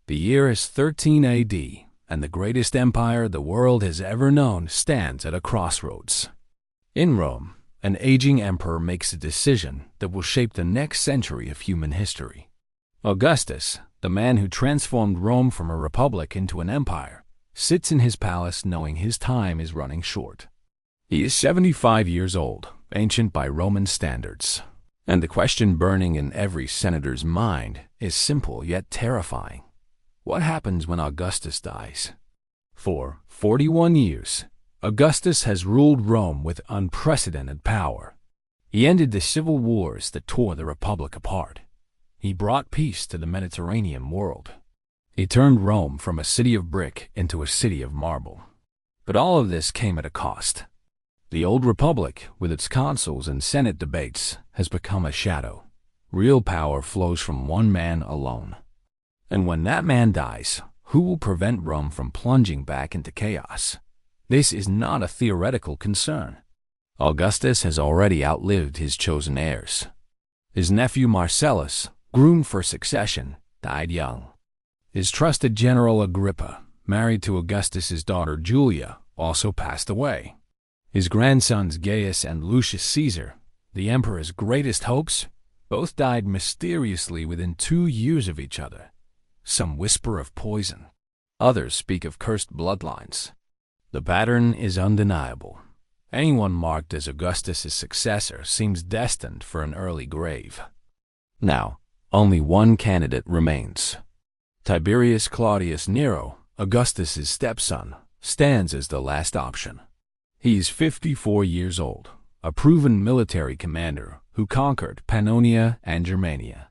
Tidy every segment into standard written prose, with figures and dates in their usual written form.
The year is 13 AD, and the greatest empire the world has ever known stands at a crossroads. In Rome, an aging emperor makes a decision that will shape the next century of human history. Augustus, the man who transformed Rome from a republic into an empire, sits in his palace knowing his time is running short. He is 75 years old, ancient by Roman standards. And the question burning in every senator's mind is simple yet terrifying. What happens when Augustus dies? For 41 years, Augustus has ruled Rome with unprecedented power. He ended the civil wars that tore the Republic apart. He brought peace to the Mediterranean world. He turned Rome from a city of brick into a city of marble. But all of this came at a cost. The old republic, with its consuls and senate debates, has become a shadow. Real power flows from one man alone. And when that man dies, who will prevent Rome from plunging back into chaos? This is not a theoretical concern. Augustus has already outlived his chosen heirs. His nephew Marcellus, groomed for succession, died young. His trusted general Agrippa, married to Augustus's daughter Julia, also passed away. His grandsons Gaius and Lucius Caesar, the emperor's greatest hopes, both died mysteriously within 2 years of each other. Some whisper of poison. Others speak of cursed bloodlines. The pattern is undeniable. Anyone marked as Augustus's successor seems destined for an early grave. Now, only one candidate remains. Tiberius Claudius Nero, Augustus's stepson, stands as the last option. He is 54 years old, a proven military commander who conquered Pannonia and Germania.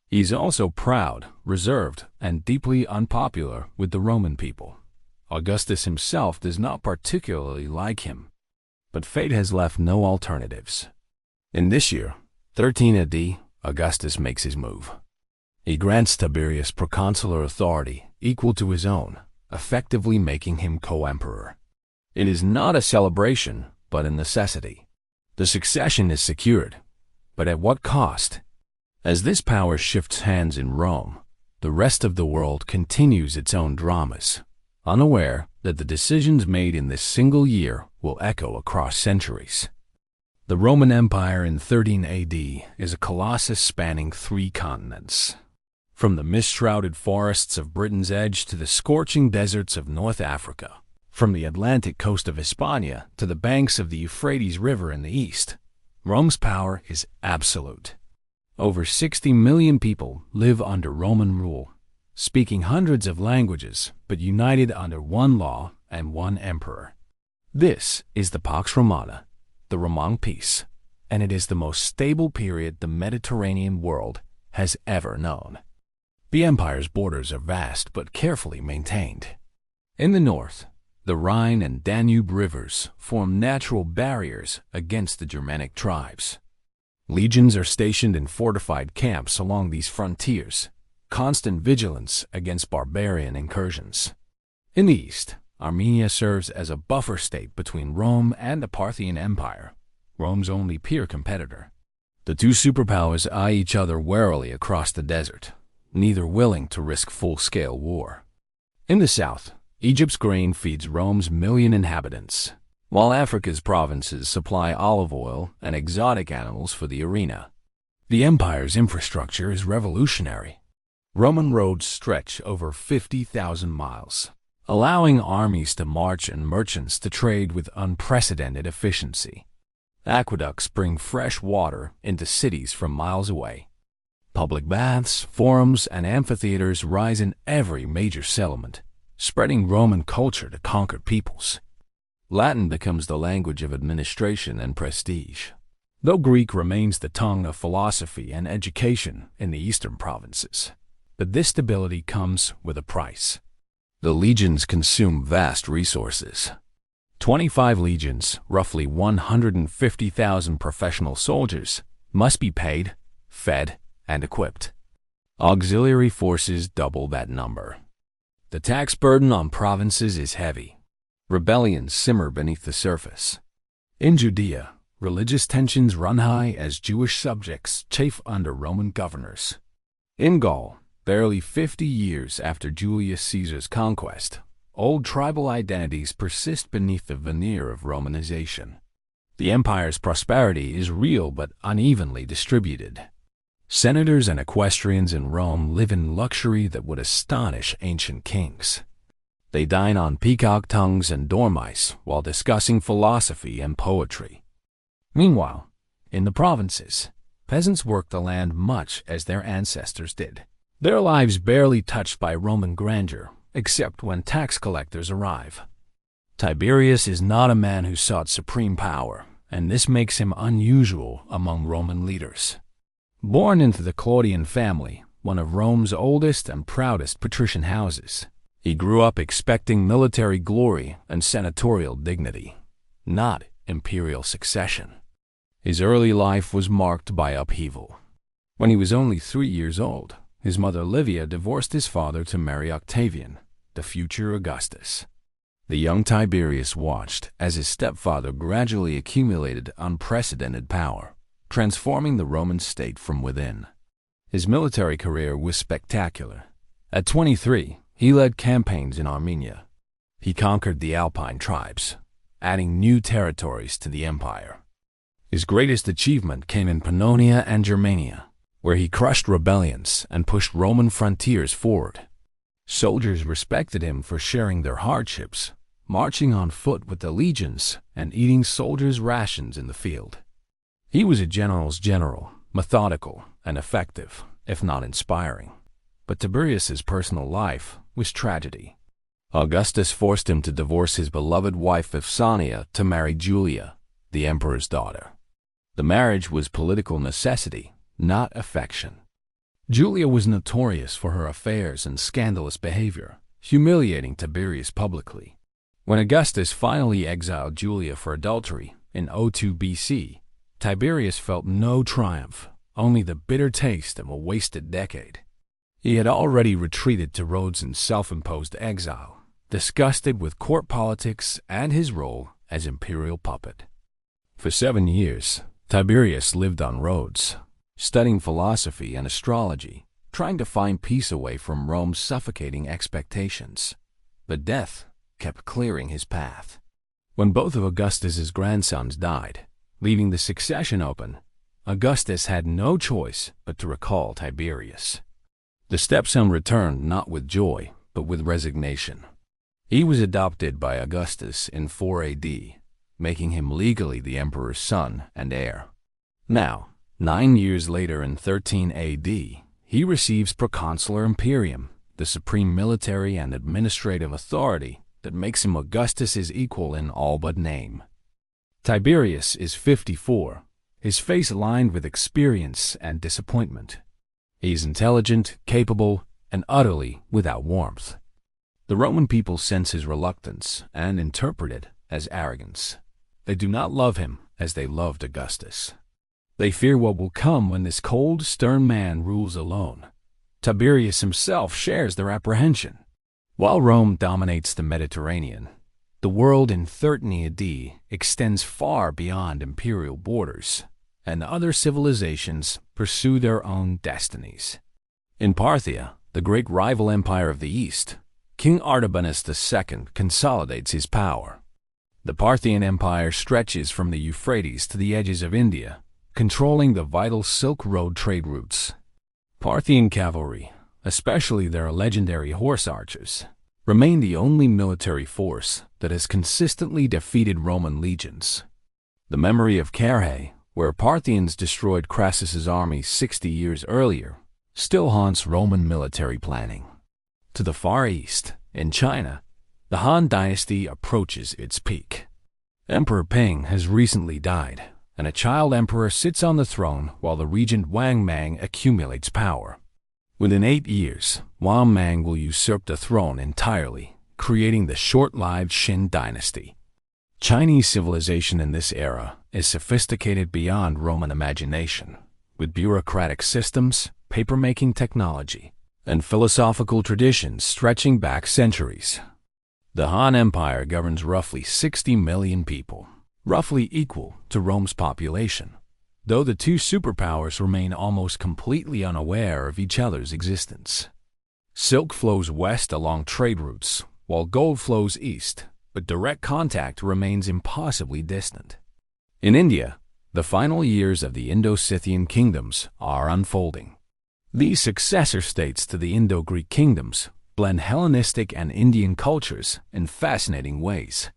He is also proud, reserved, and deeply unpopular with the Roman people. Augustus himself does not particularly like him, but fate has left no alternatives. In this year, 13 AD, Augustus makes his move. He grants Tiberius proconsular authority equal to his own, effectively making him co-emperor. It is not a celebration, but a necessity. The succession is secured, but at what cost? As this power shifts hands in Rome, the rest of the world continues its own dramas, unaware that the decisions made in this single year will echo across centuries. The Roman Empire in 13 AD is a colossus spanning 3 continents. From the mist-shrouded forests of Britain's edge to the scorching deserts of North Africa, from the Atlantic coast of Hispania to the banks of the Euphrates River in the east, Rome's power is absolute. Over 60 million people live under Roman rule, speaking hundreds of languages, but united under one law and one emperor. This is the Pax Romana, the Roman peace, and it is the most stable period the Mediterranean world has ever known. The empire's borders are vast but carefully maintained. In the north, the Rhine and Danube rivers form natural barriers against the Germanic tribes. Legions are stationed in fortified camps along these frontiers, constant vigilance against barbarian incursions. In the east, Armenia serves as a buffer state between Rome and the Parthian Empire, Rome's only peer competitor. The two superpowers eye each other warily across the desert, neither willing to risk full-scale war. In the south, Egypt's grain feeds Rome's million inhabitants, while Africa's provinces supply olive oil and exotic animals for the arena. The empire's infrastructure is revolutionary. Roman roads stretch over 50,000 miles, allowing armies to march and merchants to trade with unprecedented efficiency. Aqueducts bring fresh water into cities from miles away. Public baths, forums, and amphitheaters rise in every major settlement, spreading Roman culture to conquered peoples. Latin becomes the language of administration and prestige, though Greek remains the tongue of philosophy and education in the eastern provinces. But this stability comes with a price. The legions consume vast resources. 25 legions, roughly 150,000 professional soldiers, must be paid, fed, and equipped. Auxiliary forces double that number. The tax burden on provinces is heavy. Rebellions simmer beneath the surface. In Judea, religious tensions run high as Jewish subjects chafe under Roman governors. In Gaul, Barely 50 years after Julius Caesar's conquest, old tribal identities persist beneath the veneer of Romanization. The empire's prosperity is real but unevenly distributed. Senators and equestrians in Rome live in luxury that would astonish ancient kings. They dine on peacock tongues and dormice while discussing philosophy and poetry. Meanwhile, in the provinces, peasants work the land much as their ancestors did. Their lives barely touched by Roman grandeur, except when tax collectors arrive. Tiberius is not a man who sought supreme power, and this makes him unusual among Roman leaders. Born into the Claudian family, one of Rome's oldest and proudest patrician houses, he grew up expecting military glory and senatorial dignity, not imperial succession. His early life was marked by upheaval. When he was only 3 years old, his mother Livia divorced his father to marry Octavian, the future Augustus. The young Tiberius watched as his stepfather gradually accumulated unprecedented power, transforming the Roman state from within. His military career was spectacular. At 23, he led campaigns in Armenia. He conquered the Alpine tribes, adding new territories to the empire. His greatest achievement came in Pannonia and Germania, where he crushed rebellions and pushed Roman frontiers forward. Soldiers respected him for sharing their hardships, marching on foot with the legions, and eating soldiers' rations in the field. He was a general's general, methodical and effective, if not inspiring. But Tiberius's personal life was tragedy. Augustus forced him to divorce his beloved wife Vipsania to marry Julia, the emperor's daughter. The marriage was political necessity, not affection. Julia was notorious for her affairs and scandalous behavior, humiliating Tiberius publicly. When Augustus finally exiled Julia for adultery in 02 BC, Tiberius felt no triumph, only the bitter taste of a wasted decade. He had already retreated to Rhodes in self-imposed exile, disgusted with court politics and his role as imperial puppet. For 7 years, Tiberius lived on Rhodes, studying philosophy and astrology, trying to find peace away from Rome's suffocating expectations. But death kept clearing his path. When both of Augustus's grandsons died, leaving the succession open, Augustus had no choice but to recall Tiberius. The stepson returned not with joy, but with resignation. He was adopted by Augustus in 4 AD, making him legally the emperor's son and heir. Now, 9 years later in 13 AD, he receives proconsular imperium, the supreme military and administrative authority that makes him Augustus's equal in all but name. Tiberius is 54, his face lined with experience and disappointment. He is intelligent, capable, and utterly without warmth. The Roman people sense his reluctance and interpret it as arrogance. They do not love him as they loved Augustus. They fear what will come when this cold, stern man rules alone. Tiberius himself shares their apprehension. While Rome dominates the Mediterranean, the world in 13 AD extends far beyond imperial borders, and other civilizations pursue their own destinies. In Parthia, the great rival empire of the East, King Artabanus II consolidates his power. The Parthian Empire stretches from the Euphrates to the edges of India, controlling the vital Silk Road trade routes. Parthian cavalry, especially their legendary horse archers, remain the only military force that has consistently defeated Roman legions. The memory of Carrhae, where Parthians destroyed Crassus's army 60 years earlier, still haunts Roman military planning. To the far east, in China, the Han Dynasty approaches its peak. Emperor Ping has recently died, and a child emperor sits on the throne while the regent Wang Mang accumulates power. Within 8 years, Wang Mang will usurp the throne entirely, creating the short-lived Qin dynasty. Chinese civilization in this era is sophisticated beyond Roman imagination, with bureaucratic systems, paper-making technology, and philosophical traditions stretching back centuries. The Han Empire governs roughly 60 million people, roughly equal to Rome's population. though the two superpowers remain almost completely unaware of each other's existence. Silk flows west along trade routes, while gold flows east, but direct contact remains impossibly distant. In India, the final years of the Indo-Scythian kingdoms are unfolding. These successor states to the Indo-Greek kingdoms blend Hellenistic and Indian cultures in fascinating ways.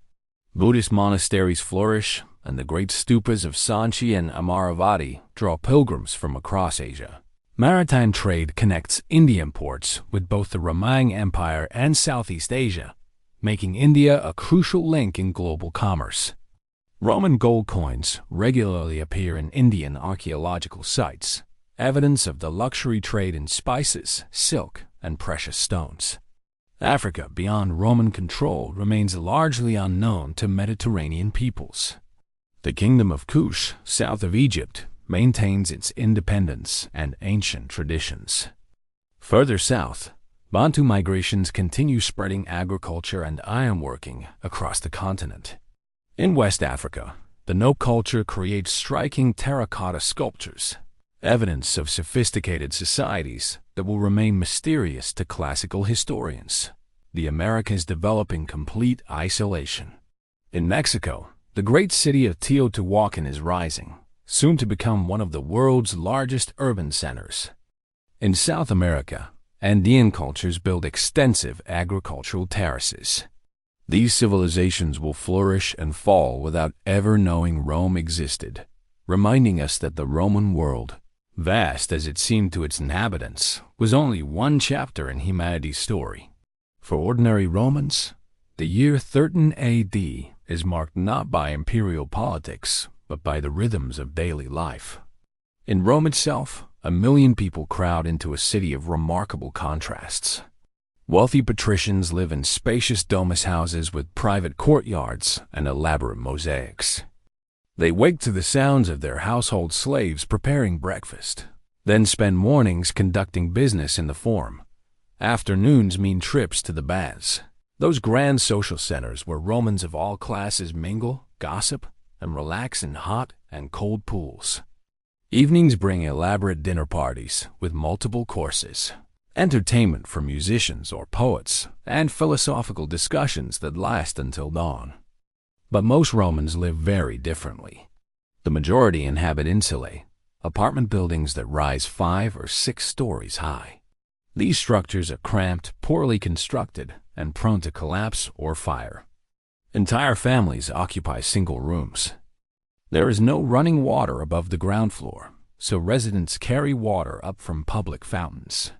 Buddhist monasteries flourish, and the great stupas of Sanchi and Amaravati draw pilgrims from across Asia. Maritime trade connects Indian ports with both the Ramayana Empire and Southeast Asia, making India a crucial link in global commerce. Roman gold coins regularly appear in Indian archaeological sites, evidence of the luxury trade in spices, silk, and precious stones. Africa, beyond Roman control, remains largely unknown to Mediterranean peoples. The Kingdom of Kush, south of Egypt, maintains its independence and ancient traditions. Further south, Bantu migrations continue spreading agriculture and ironworking across the continent. In West Africa, the Nope culture creates striking terracotta sculptures, evidence of sophisticated societies that will remain mysterious to classical historians. The Americas develop in complete isolation. In Mexico, the great city of Teotihuacan is rising, soon to become one of the world's largest urban centers. In South America, Andean cultures build extensive agricultural terraces. These civilizations will flourish and fall without ever knowing Rome existed, reminding us that the Roman world, vast as it seemed to its inhabitants, was only one chapter in humanity's story. For ordinary Romans, the year 13 AD is marked not by imperial politics, but by the rhythms of daily life. In Rome itself, 1 million people crowd into a city of remarkable contrasts. Wealthy patricians live in spacious domus houses with private courtyards and elaborate mosaics. They wake to the sounds of their household slaves preparing breakfast, then spend mornings conducting business in the Forum. Afternoons mean trips to the baths, those grand social centers where Romans of all classes mingle, gossip, and relax in hot and cold pools. Evenings bring elaborate dinner parties with multiple courses, entertainment for musicians or poets, and philosophical discussions that last until dawn. But most Romans live very differently. The majority inhabit insulae, apartment buildings that rise 5 or 6 stories high. These structures are cramped, poorly constructed, and prone to collapse or fire. Entire families occupy single rooms. There is no running water above the ground floor, so residents carry water up from public fountains.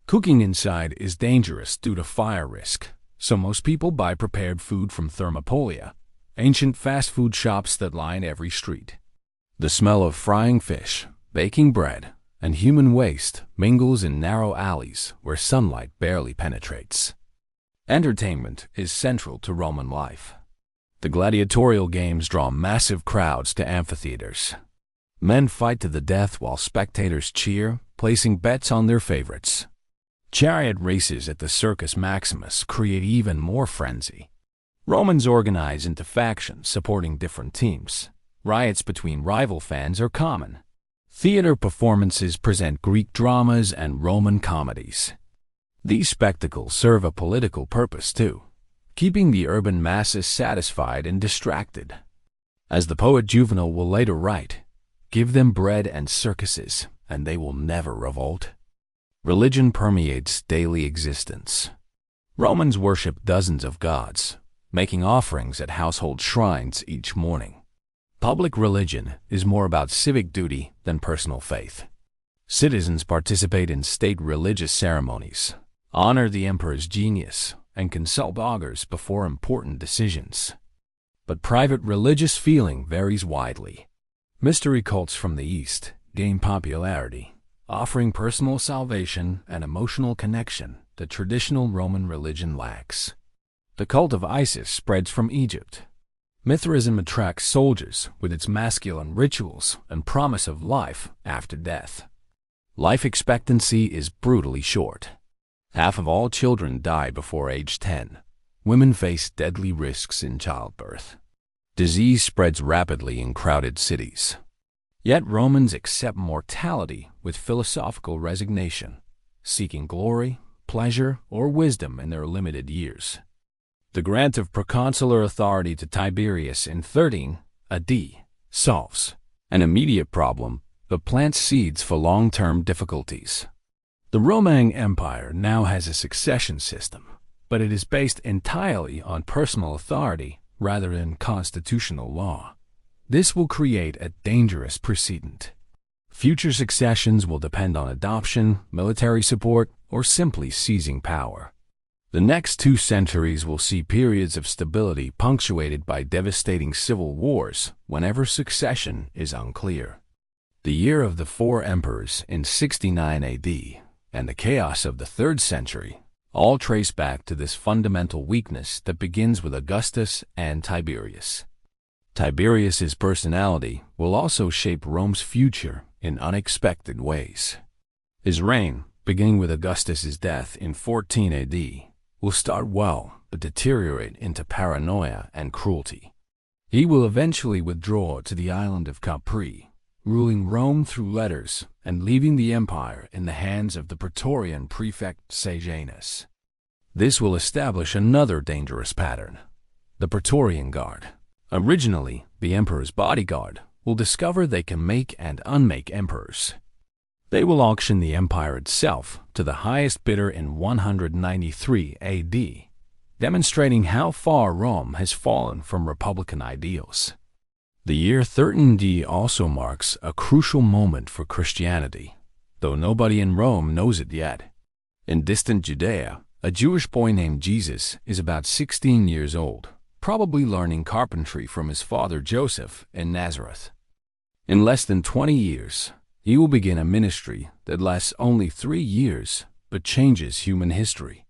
Cooking inside is dangerous due to fire risk, so most people buy prepared food from Thermopolia, ancient fast food shops that line every street. The smell of frying fish, baking bread, and human waste mingles in narrow alleys where sunlight barely penetrates. Entertainment is central to Roman life. The gladiatorial games draw massive crowds to amphitheaters. Men fight to the death while spectators cheer, placing bets on their favorites. Chariot races at the Circus Maximus create even more frenzy. Romans organize into factions supporting different teams. Riots between rival fans are common. Theater performances present Greek dramas and Roman comedies. These spectacles serve a political purpose too, keeping the urban masses satisfied and distracted. As the poet Juvenal will later write, "Give them bread and circuses, and they will never revolt." Religion permeates daily existence. Romans worship dozens of gods, making offerings at household shrines each morning. Public religion is more about civic duty than personal faith. Citizens participate in state religious ceremonies, honor the emperor's genius, and consult augurs before important decisions. But private religious feeling varies widely. Mystery cults from the East gain popularity, offering personal salvation and emotional connection that traditional Roman religion lacks. The cult of Isis spreads from Egypt. Mithraism attracts soldiers with its masculine rituals and promise of life after death. Life expectancy is brutally short. Half of all children die before age 10. Women face deadly risks in childbirth. Disease spreads rapidly in crowded cities. Yet Romans accept mortality with philosophical resignation, seeking glory, pleasure, or wisdom in their limited years. The grant of proconsular authority to Tiberius in 13 AD solves an immediate problem but plants seeds for long-term difficulties. The Roman Empire now has a succession system, but it is based entirely on personal authority rather than constitutional law. This will create a dangerous precedent. Future successions will depend on adoption, military support, or simply seizing power. The next 2 centuries will see periods of stability punctuated by devastating civil wars whenever succession is unclear. The year of the 4 emperors in 69 AD and the chaos of the 3rd century all trace back to this fundamental weakness that begins with Augustus and Tiberius. Tiberius's personality will also shape Rome's future in unexpected ways. His reign, beginning with Augustus's death in 14 AD, will start well but deteriorate into paranoia and cruelty. He will eventually withdraw to the island of Capri, ruling Rome through letters and leaving the empire in the hands of the Praetorian prefect Sejanus. This will establish another dangerous pattern. The Praetorian Guard, originally the emperor's bodyguard, will discover they can make and unmake emperors. They will auction the empire itself to the highest bidder in 193 AD, demonstrating how far Rome has fallen from republican ideals. The year 13 AD also marks a crucial moment for Christianity, though nobody in Rome knows it yet. In distant Judea, a Jewish boy named Jesus is about 16 years old, probably learning carpentry from his father Joseph in Nazareth. In less than 20 years, he will begin a ministry that lasts only 3 years but changes human history.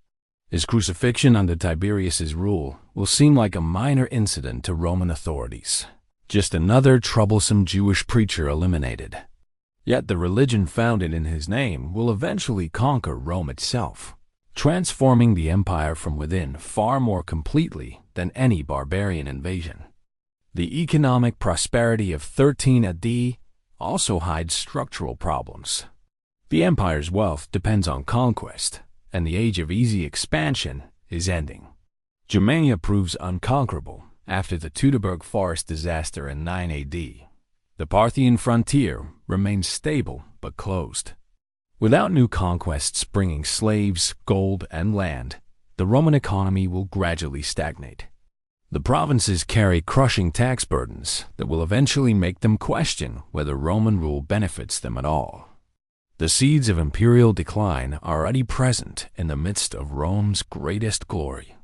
His crucifixion under Tiberius's rule will seem like a minor incident to Roman authorities. Just another troublesome Jewish preacher eliminated. Yet the religion founded in his name will eventually conquer Rome itself, transforming the empire from within far more completely than any barbarian invasion. The economic prosperity of 13 AD also hides structural problems. The empire's wealth depends on conquest, and the age of easy expansion is ending. Germania proves unconquerable after the Teutoburg Forest disaster in 9 AD. The Parthian frontier remains stable but closed. Without new conquests bringing slaves, gold, and land, the Roman economy will gradually stagnate. The provinces carry crushing tax burdens that will eventually make them question whether Roman rule benefits them at all. The seeds of imperial decline are already present in the midst of Rome's greatest glory.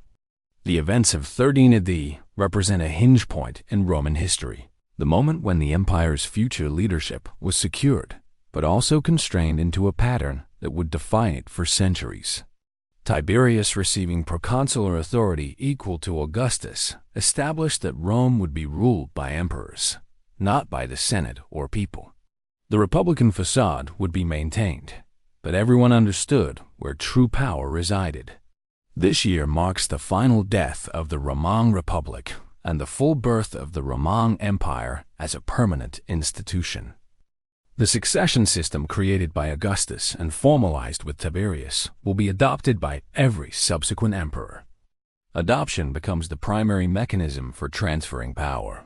The events of 13 AD represent a hinge point in Roman history, the moment when the empire's future leadership was secured, but also constrained into a pattern that would define it for centuries. Tiberius, receiving proconsular authority equal to Augustus, established that Rome would be ruled by emperors, not by the Senate or people. The republican facade would be maintained, but everyone understood where true power resided. This year marks the final death of the Roman Republic and the full birth of the Roman Empire as a permanent institution. The succession system created by Augustus and formalized with Tiberius will be adopted by every subsequent emperor. Adoption becomes the primary mechanism for transferring power.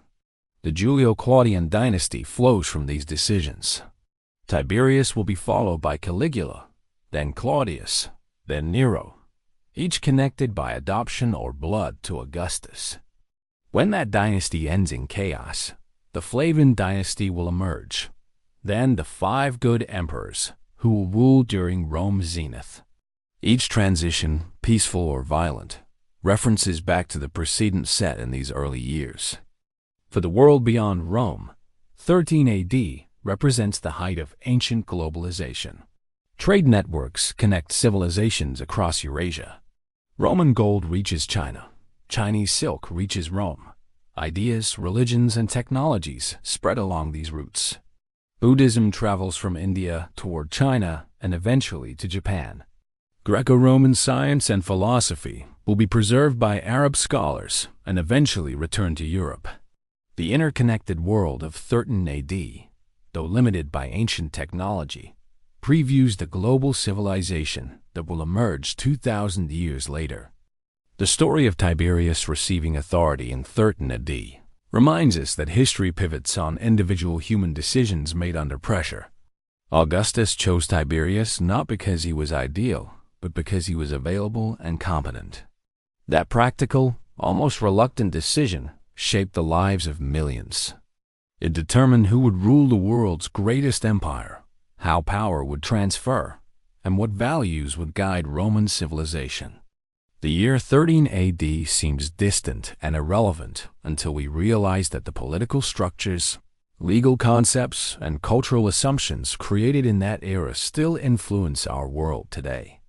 The Julio-Claudian dynasty flows from these decisions. Tiberius will be followed by Caligula, then Claudius, then Nero, each connected by adoption or blood to Augustus. When that dynasty ends in chaos, the Flavian dynasty will emerge. Then the 5 good emperors, who will rule during Rome's zenith. Each transition, peaceful or violent, references back to the precedent set in these early years. For the world beyond Rome, 13 AD represents the height of ancient globalization. Trade networks connect civilizations across Eurasia. Roman gold reaches China. Chinese silk reaches Rome. Ideas, religions, and technologies spread along these routes. Buddhism travels from India toward China and eventually to Japan. Greco-Roman science and philosophy will be preserved by Arab scholars and eventually return to Europe. The interconnected world of 13 AD though limited by ancient technology, previews the global civilization that will emerge 2,000 years later. The story of Tiberius receiving authority in 13 AD reminds us that history pivots on individual human decisions made under pressure. Augustus chose Tiberius not because he was ideal, but because he was available and competent. That practical, almost reluctant decision shaped the lives of millions. It determined who would rule the world's greatest empire, how power would transfer, and what values would guide Roman civilization. The year 13 AD seems distant and irrelevant until we realize that the political structures, legal concepts, and cultural assumptions created in that era still influence our world today.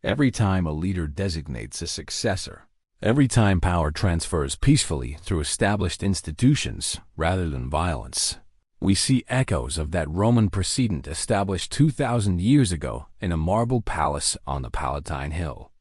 Every time a leader designates a successor, every time power transfers peacefully through established institutions rather than violence, we see echoes of that Roman precedent established 2,000 years ago in a marble palace on the Palatine Hill.